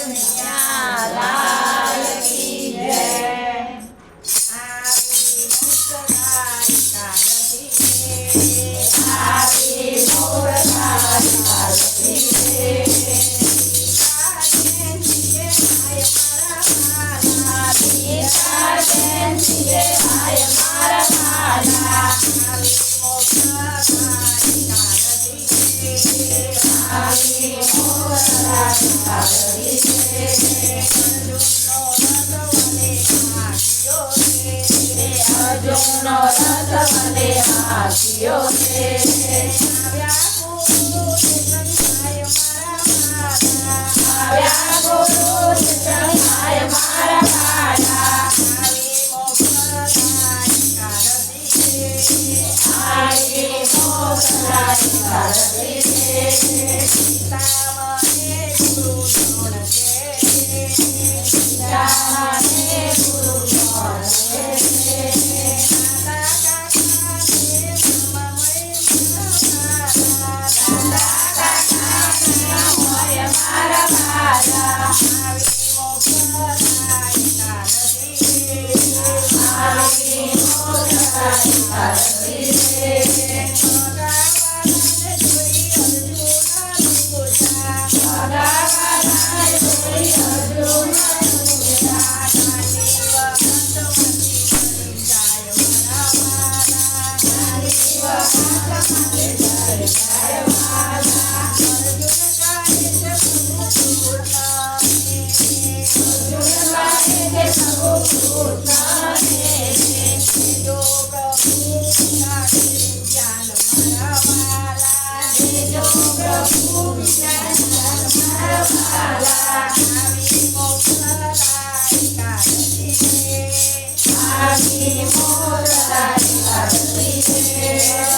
કનૈયાલાલ કી જય। આવી મોરધારી કાલથી રે, સીતાજયંતીએ આય મારા વાલા, આવી મોરધારી કાલથી રે, અર્જુનનો રથ મને હાંક્યો રે, આવ્યા ગુરુ ચરણાય મારા વાલા, આવી મોરધારી કાલથી રે, સીતામને ગુરુ દ્રોણ આવી મોરધારી કાલથી રે।